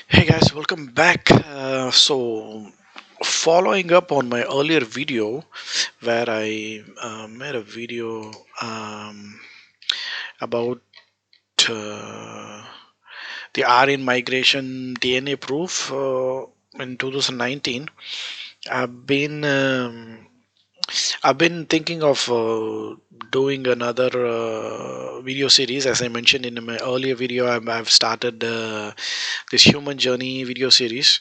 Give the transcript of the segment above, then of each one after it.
Hey guys, welcome back. Following up on my earlier video where I made a video about uh, the Aryan migration DNA proof in 2019, I've been I've been thinking of doing another video series. As I mentioned in my earlier video, I've started this human journey video series.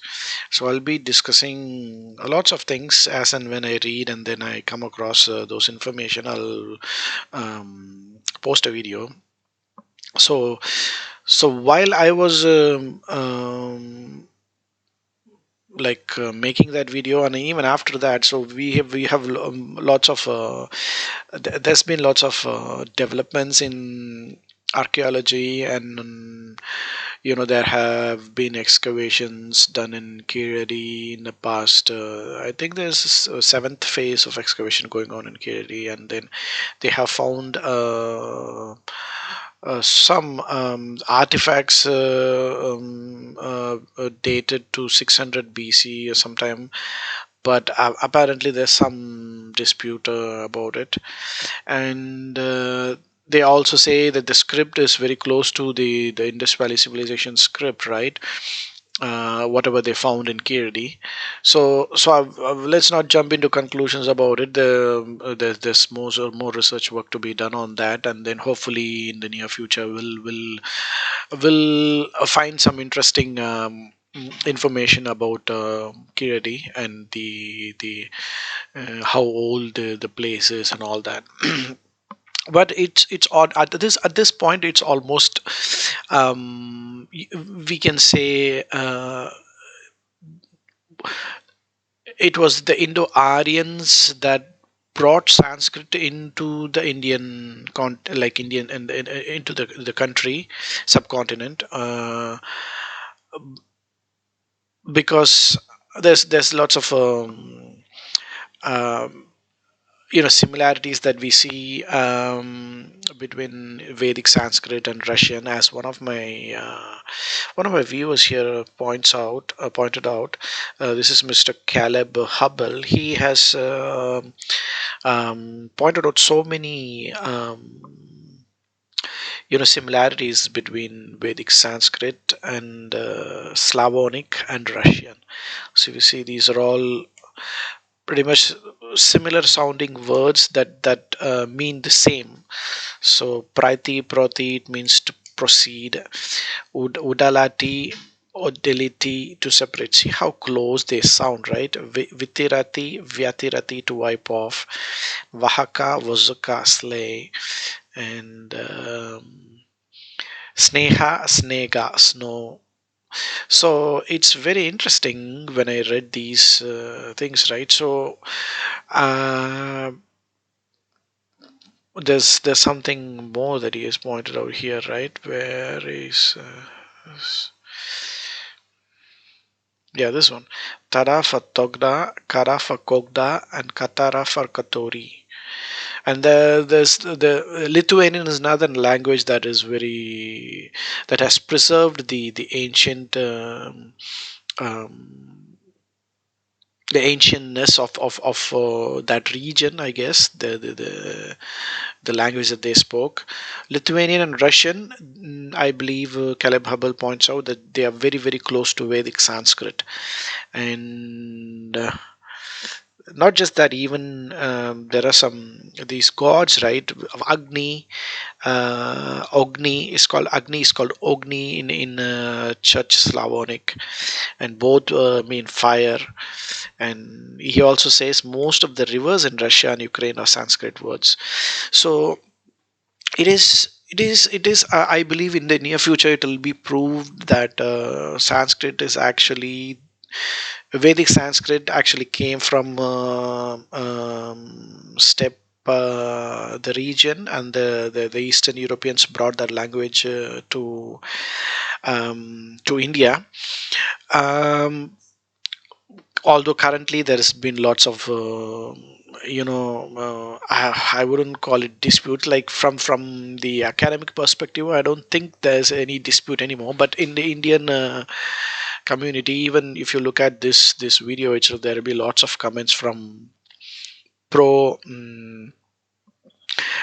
So I'll be discussing lots of things as and when I read and then I come across those information. I'll post a video. So so while I was making that video, and even after that, so we have lots of there's been lots of developments in archaeology, and there have been excavations done in Kiradi in the past. I think there's a seventh phase of excavation going on in Kiradi, and then they have found some artifacts dated to 600 BC or sometime, but apparently there's some dispute about it. And they also say that the script is very close to the Indus Valley civilization script, right? Whatever they found in Kirdi. Let's not jump into conclusions about it. There's more research work to be done on that, and then hopefully in the near future we'll find some interesting information about Kirdi and the how old the place is and all that. But it's odd at this point. It's almost we can say it was the Indo-Aryans that brought Sanskrit into the Indian Indian and into the country subcontinent, because there's lots of um, similarities that we see between Vedic Sanskrit and Russian. As one of my viewers here pointed out, this is Mr. Caleb Hubble. He has pointed out so many similarities between Vedic Sanskrit and Slavonic and Russian. So you see, these are all pretty much similar sounding words that mean the same. So prati, it means to proceed. Udalati, odility, to separate. See how close they sound, right? Vitirati, vyatirati, to wipe off. Vahaka, vazuka, slay. And sneha, snega, snow. So it's very interesting when I read these things, right? So uh, there's something more that he has pointed out here, right? Where is yeah, this one. Tada for Togda, Kara for Kogda, and Katara for Katori. And there's the Lithuanian is another language that is very that has preserved the ancient um, the ancientness of that region, I guess, the language that they spoke. Lithuanian and Russian, I believe Caleb Hubble points out that they are very, very close to Vedic Sanskrit. And not just that, even there are some these gods, right? Agni, Agni is called Ogni in Church Slavonic, and both mean fire. And he also says most of the rivers in Russia and Ukraine are Sanskrit words. So it is I believe in the near future it will be proved that Sanskrit is actually Vedic Sanskrit actually came from steppe, the region, and the Eastern Europeans brought that language to India. Um, Although currently there has been lots of I wouldn't call it dispute, like from the academic perspective. I don't think there's any dispute anymore, but in the Indian community. Even if you look at this video itself, there will be lots of comments from pro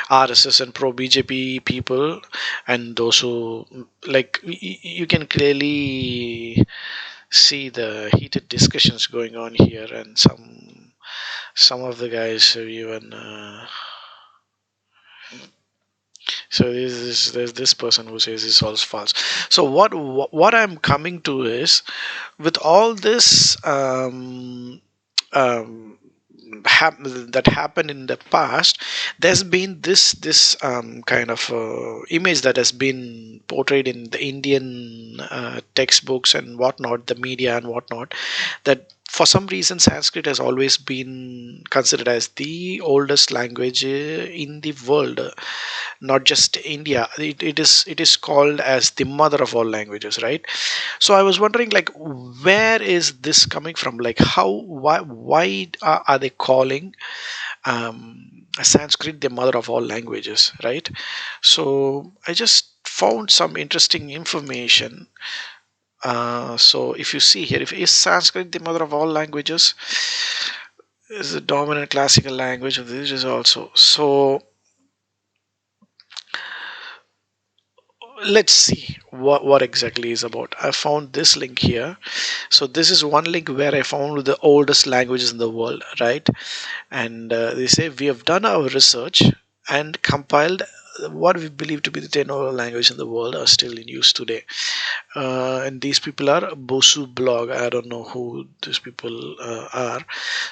RSS and pro BJP people, and those who like you can clearly see the heated discussions going on here, and some of the guys have even so there's this person who says this all false. So what I'm coming to is, with all this um, that happened in the past, there's been this kind of image that has been portrayed in the Indian textbooks and whatnot, the media and whatnot, that for some reason Sanskrit has always been considered as the oldest language in the world, not just India. It is called as the mother of all languages, right? So I was wondering, like, where is this coming from? Like, why are they calling Sanskrit the mother of all languages, right? So I just found some interesting information. So if you see here, if is Sanskrit the mother of all languages, is the dominant classical language of this is also. So let's see what exactly is about. I found this link here. So this is one link where I found the oldest languages in the world, right? And they say we have done our research and compiled what we believe to be the 10 oral languages in the world are still in use today. And these people are Bosu blog. I don't know who these people are.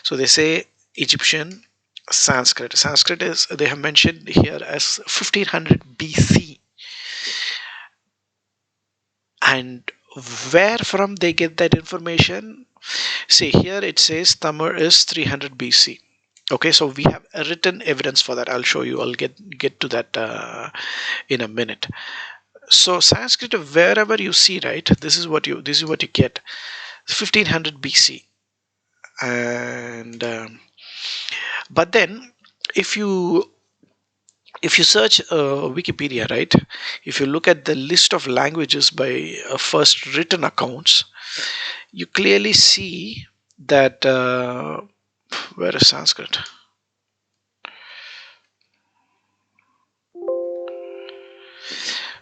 So they say Egyptian, Sanskrit. Sanskrit is, they have mentioned here as 1500 BC. And where from they get that information? See, here it says Tamil is 300 BC. Okay, so we have a written evidence for that. I'll show you. I'll get to that in a minute. So Sanskrit, wherever you see, right, this is what you get. 1500 BC. And but then if you search Wikipedia, right, if you look at the list of languages by first written accounts, you clearly see that where is Sanskrit?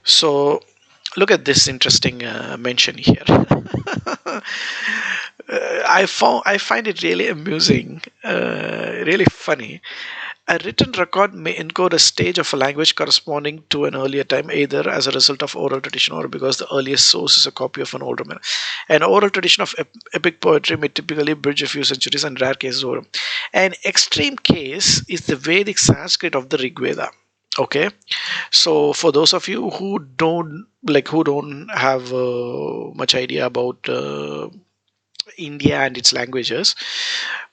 So look at this interesting mention here. I find it really amusing, really funny. A written record may encode a stage of a language corresponding to an earlier time, either as a result of oral tradition or because the earliest source is a copy of an older man. An oral tradition of epic poetry may typically bridge a few centuries, and rare cases over. An extreme case is the Vedic Sanskrit of the Rig Veda. Okay, so for those of you who don't have much idea about India and its languages,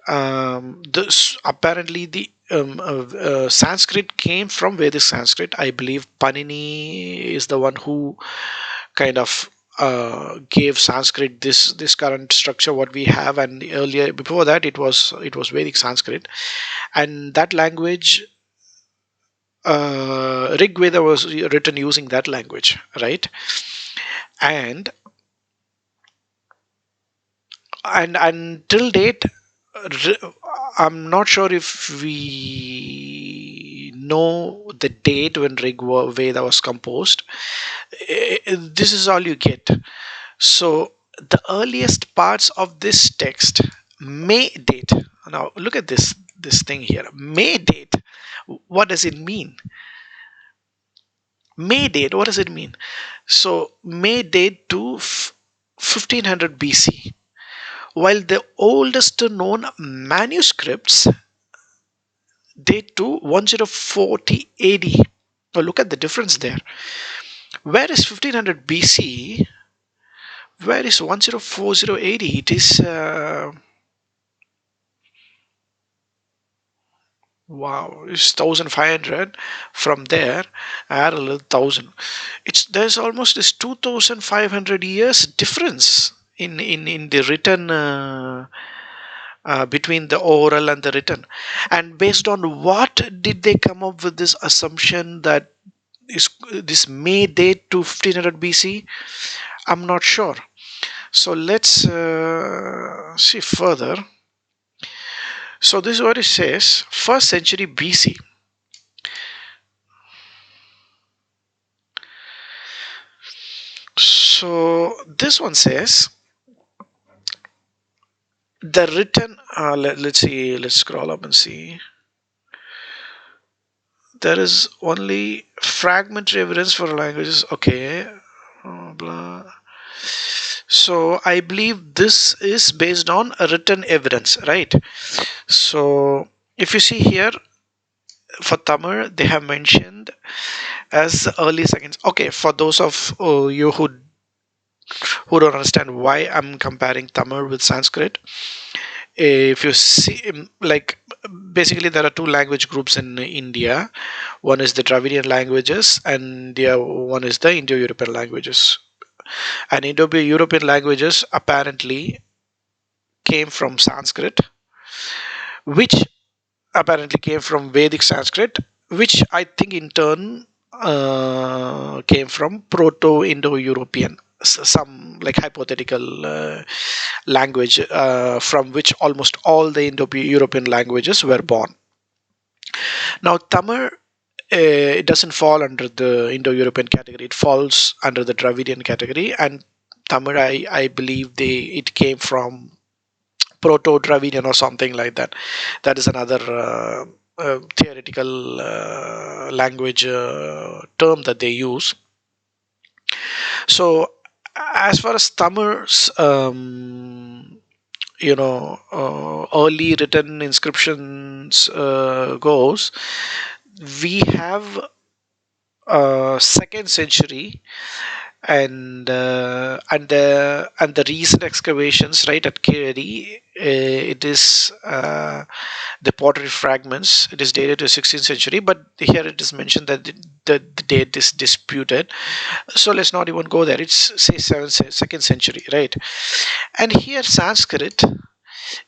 this apparently the Sanskrit came from Vedic Sanskrit. I believe Panini is the one who kind of gave Sanskrit this current structure what we have, and earlier before that it was Vedic Sanskrit, and that language. Rig Veda was written using that language, right? And until date, I'm not sure if we know the date when Rig Veda was composed. This is all you get. So the earliest parts of this text may date. Now look at this thing here. May date. What does it mean? May date. What does it mean? So may date to 1500 BC. While the oldest known manuscripts date to 1040 AD. Now look at the difference there. Where is 1500 BC? Where is 1040 AD? It is wow, it's 1500. From there, add a little thousand. There's almost this 2500 years difference in the written. Between the oral and the written, and based on what did they come up with this assumption that this may date to 1500 BC? I'm not sure. So let's see further. So this is what it says, 1st century BC. So this one says the written, let's see, let's scroll up and see. There is only fragmentary evidence for languages. Okay. Blah. So I believe this is based on a written evidence, right? So if you see here, for Tamil, they have mentioned as early seconds. Okay, for those of you who don't understand why I'm comparing Tamil with Sanskrit, if you see, like, basically there are two language groups in India. One is the Dravidian languages, and the one is the Indo-European languages. And Indo-European languages apparently came from Sanskrit, which apparently came from Vedic Sanskrit, which I think in turn came from Proto-Indo-European, some like hypothetical language from which almost all the Indo-European languages were born. Now, Tamil, it doesn't fall under the Indo-European category. It falls under the Dravidian category, and Tamil, I believe it came from Proto-Dravidian or something like that. That is another theoretical language term that they use. So, as far as Tamil's early written inscriptions goes, we have 2nd century, and the recent excavations right at Kiri, it is the pottery fragments. It is dated to 16th century, but here it is mentioned that the date is disputed. So let's not even go there. It's say 2nd century, right? And here Sanskrit,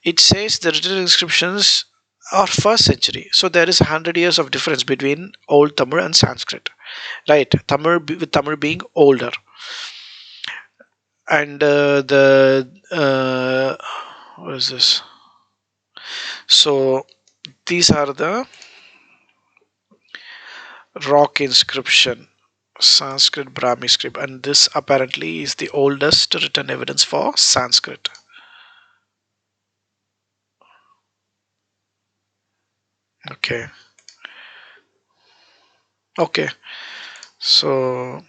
it says the written inscriptions are 1st century. So there is 100 years of difference between Old Tamil and Sanskrit, right? With Tamil being older. And what is this? So these are the rock inscription, Sanskrit Brahmi script, and this apparently is the oldest written evidence for Sanskrit. Okay. So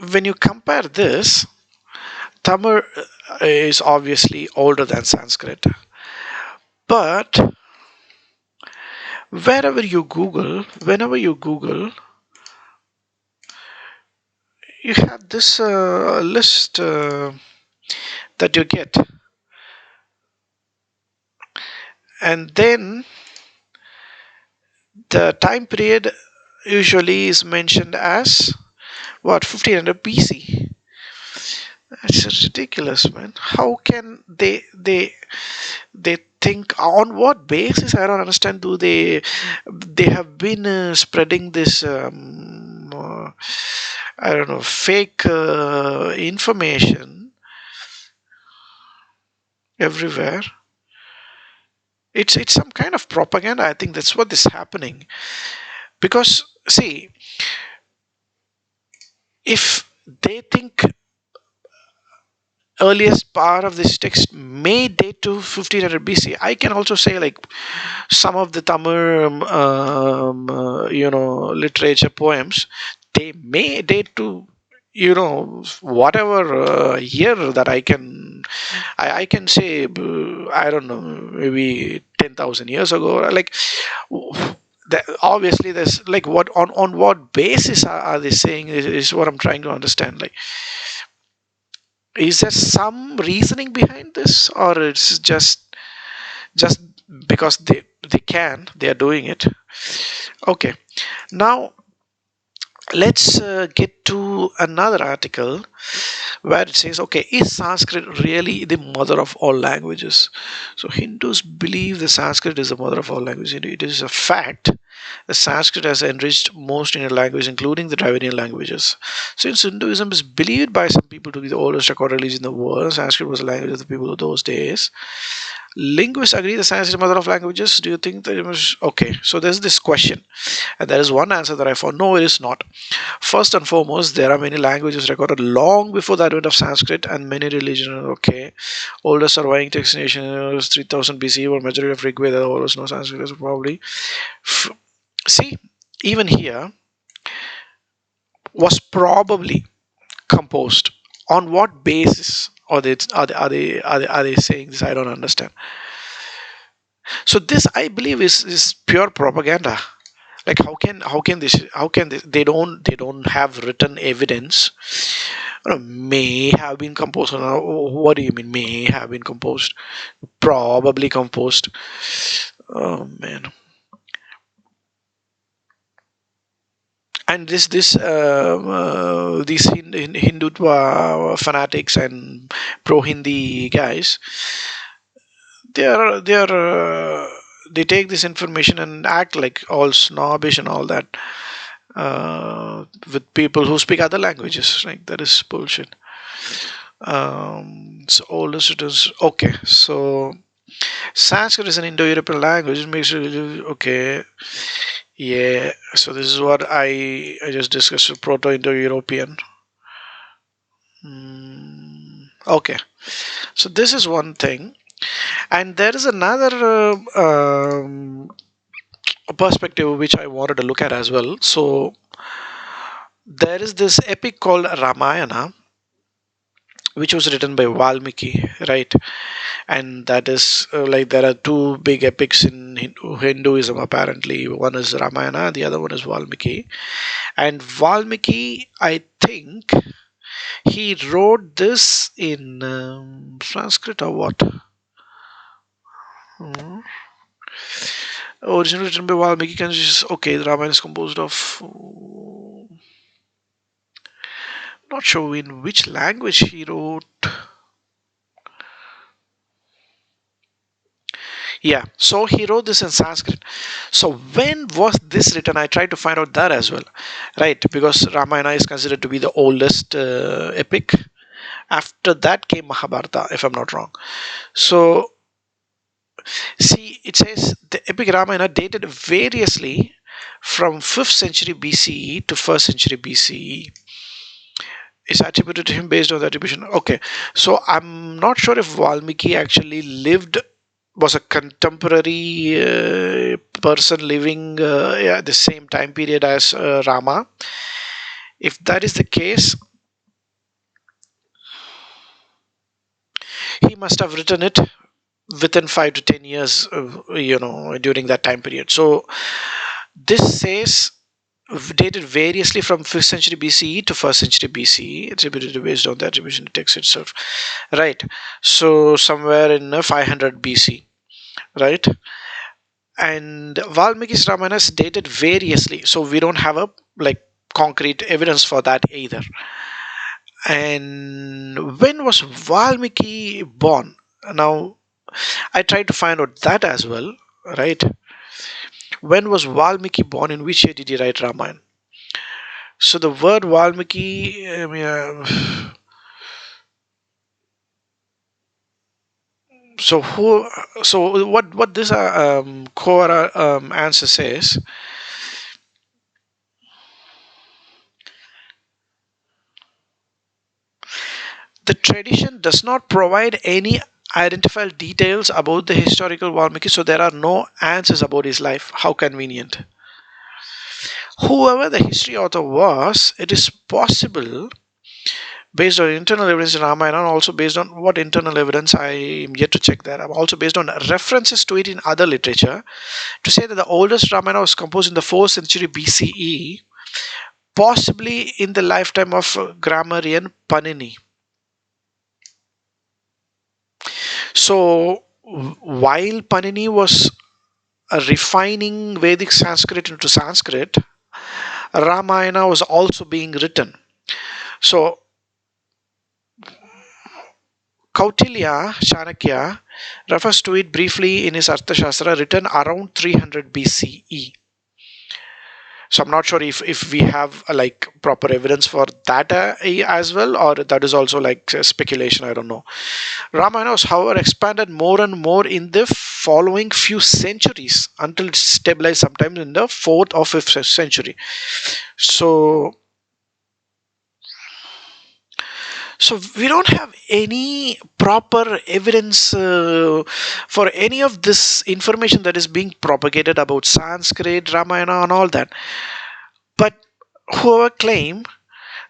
when you compare this, Tamil is obviously older than Sanskrit, but whenever you Google, you have this list that you get, and then the time period usually is mentioned as what, 1500 BC. It's ridiculous, man. How can they think, on what basis? I don't understand. Do they have been spreading this I don't know, fake information everywhere? It's some kind of propaganda. I think that's what is happening. Because see, if they think earliest part of this text may date to 1500 BC, I can also say like some of the Tamil literature poems, they may date to whatever year that I can say, I don't know, maybe 10,000 years ago, like obviously there's like what on what basis are they saying is what I'm trying to understand. Like, is there some reasoning behind this, or it's just because they are doing it? Okay, now let's get to another article where it says, okay, is Sanskrit really the mother of all languages? So Hindus believe the Sanskrit is the mother of all languages. It is a fact The Sanskrit has enriched most Indian languages, including the Dravidian languages. Since Hinduism is believed by some people to be the oldest recorded religion in the world, Sanskrit was the language of the people of those days. Linguists agree the Sanskrit is the mother of languages. Do you think that it was okay? So there's this question, and there is one answer that I found. No, it is not. First and foremost, there are many languages recorded long before the advent of Sanskrit, and many religions. Okay, oldest surviving text nation is 3000 BC, or majority of Rig Veda. Always know Sanskrit is probably. See, even here was probably composed on what basis? Or are they saying this? I don't understand. So this, I believe, is pure propaganda. Like how can this they don't have written evidence. May have been composed. What do you mean may have been composed? Probably composed. Oh man. And these Hindutva fanatics and pro Hindi guys, they take this information and act like all snobbish and all that, with people who speak other languages. Like that is bullshit. So oldest it is okay. So Sanskrit is an Indo-European language. It makes it okay. Yeah. So this is what I just discussed with Proto-Indo-European. Okay. So this is one thing, and there is another perspective which I wanted to look at as well. So there is this epic called Ramayana, which was written by Valmiki, right? And that is like there are two big epics in Hinduism apparently. One is Ramayana, the other one is Valmiki. And Valmiki, I think, he wrote this in Sanskrit or what? Originally written by Valmiki. Can you just okay? The Ramayana is composed of. Not sure in which language he wrote. Yeah, so he wrote this in Sanskrit. So when was this written? I tried to find out that as well, right? Because Ramayana is considered to be the oldest epic. After that came Mahabharata, if I'm not wrong. So see, it says the epic Ramayana dated variously from 5th century BCE to 1st century BCE. Is attributed to him based on the attribution. Okay, so I'm not sure if Valmiki actually was a contemporary person living at the same time period as Rama. If that is the case, he must have written it within 5 to 10 years, during that time period. So this says dated variously from 5th century BCE to 1st century BCE, attributed based on the attribution text itself, right? So somewhere in 500 BC, right? And Valmiki's Ramayana is dated variously, so we don't have a concrete evidence for that either. And when was Valmiki born? Now, I tried to find out that as well, right? When was Valmiki born? In which year did he write Ramayana? So the word Valmiki, so what this core answer says. The tradition does not provide any identifiable details about the historical Valmiki, so there are no answers about his life. How convenient. Whoever the history author was, it is possible, based on internal evidence in Ramayana, and also based on what internal evidence I am yet to check that, also based on references to it in other literature, to say that the oldest Ramayana was composed in the 4th century BCE, possibly in the lifetime of grammarian Panini. So while Panini was refining Vedic Sanskrit into Sanskrit, Ramayana was also being written. So Kautilya Chanakya refers to it briefly in his Arthashastra, written around 300 BCE. So I'm not sure if we have like proper evidence for that as well, or that is also like speculation. I don't know. Ramayana was, however, expanded more and more in the following few centuries until it stabilized sometime in the fourth or fifth century. So, so we don't have any proper evidence for any of this information that is being propagated about Sanskrit, Ramayana, and all that. But whoever claim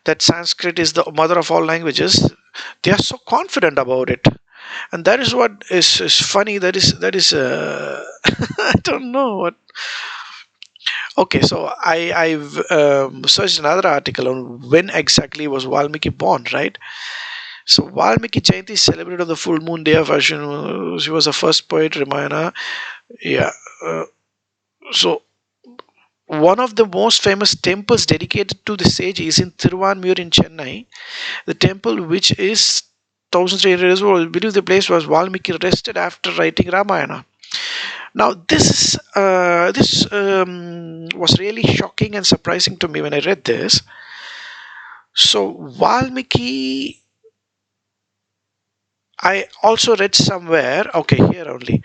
that Sanskrit is the mother of all languages, they are so confident about it, and that is what is funny. That is I don't know what. Okay, so I've searched another article on when exactly was Valmiki born, right? So Valmiki Jayanti is celebrated on the full moon day of Ashwin. She was the first poet, Ramayana. Yeah. Uh, so one of the most famous temples dedicated to the sage is in Thiruvanmiyur in Chennai. The temple, which is 1300 years old, believe the place was Valmiki rested after writing Ramayana. Now, this was really shocking and surprising to me when I read this. So, Valmiki, I also read somewhere. Okay, here only.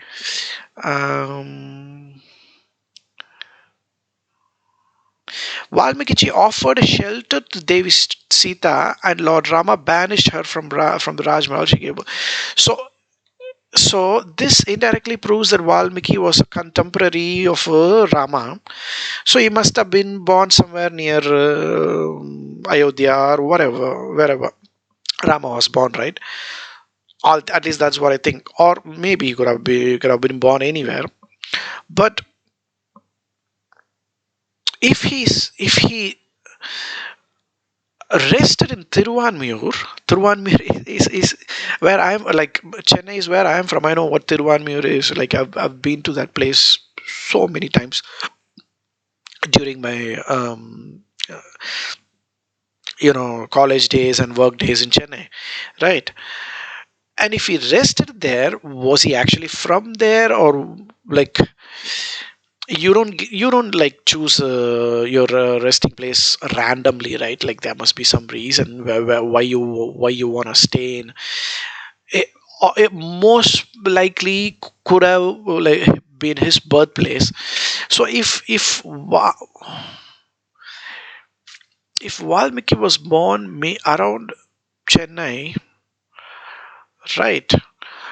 Um, Valmiki offered a shelter to Devi Sita, and Lord Rama banished her from the Rajmahal. She gave. So, so this indirectly proves that Valmiki was a contemporary of Rama. So he must have been born somewhere near Ayodhya or whatever, wherever Rama was born, right? At least that's what I think. Or maybe he could have been born anywhere. But if he rested in Tiruvanmiyur is where I'm like Chennai is where I am from. I know what Tiruvanmiyur is. Like I've been to that place so many times during my college days and work days in Chennai, right? And if he rested there, was he actually from there, or like you don't like choose your resting place randomly, right? Like there must be some reason why you want to stay in it, it most likely could have like been his birthplace. So if Valmiki was born around Chennai, right?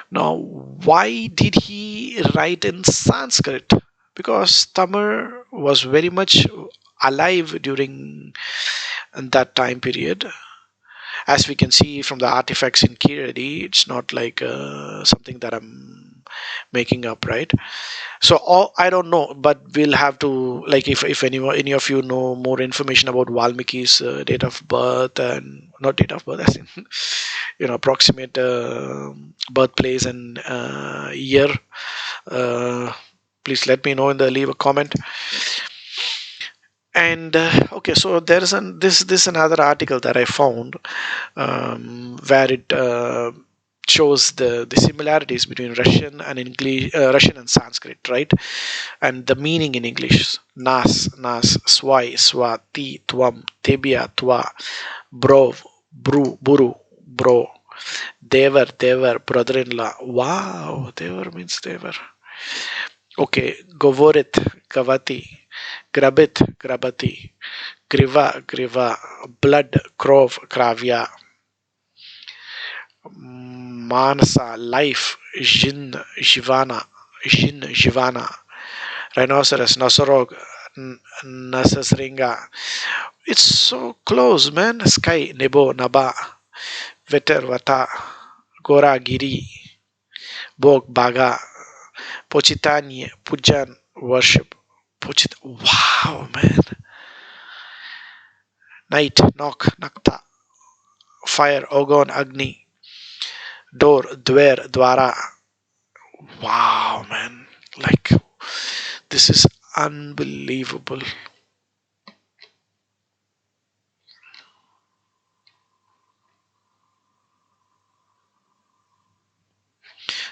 Now, why did he write in Sanskrit? Because Tamil was very much alive during that time period. As we can see from the artifacts in Kiradi, it's not like something that I'm making up, right? So I don't know, but we'll have to like if any of you know more information about Valmiki's date of birth and not date of birth, as in approximate birthplace and year, uh, please let me know in the leave a comment. And okay, so there is this another article that I found where it shows the similarities between Russian and English, Russian and Sanskrit, right? And the meaning in English: nas, swai, swa, ti, tvam, tebia, twa, bro, buru, bro, devar, brother-in-law. Wow, devar means devar. Okay, govorit, gavati, grabati, griva, blood, krov, kravya, manasa, life, jivana, rhinoceros, nosorog, nasasringa. It's so close, man. Sky, nebo, naba, veter, vata, gora, giri, bog, baga, pochitani, pujan, worship. Wow, man. Night, knock, nakta, fire, ogon, agni, door, dwara. Wow, man. Like, this is unbelievable.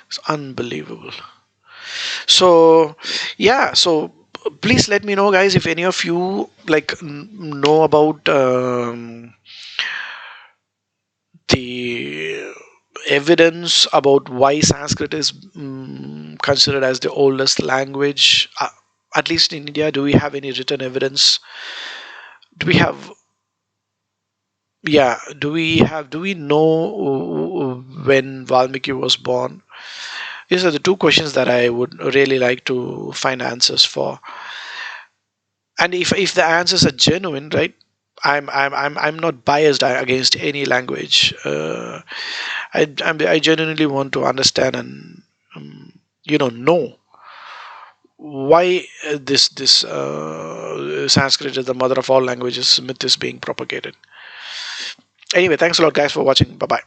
It's unbelievable. So, yeah, so please let me know, guys, if any of you like know about the evidence about why Sanskrit is considered as the oldest language. At least in India, do we have any written evidence? Do we have, yeah, do we know when Valmiki was born? These are the two questions that I would really like to find answers for. And if the answers are genuine, right? I'm not biased against any language. I genuinely want to understand and know why this Sanskrit is the mother of all languages myth is being propagated. Anyway, thanks a lot, guys, for watching. Bye bye.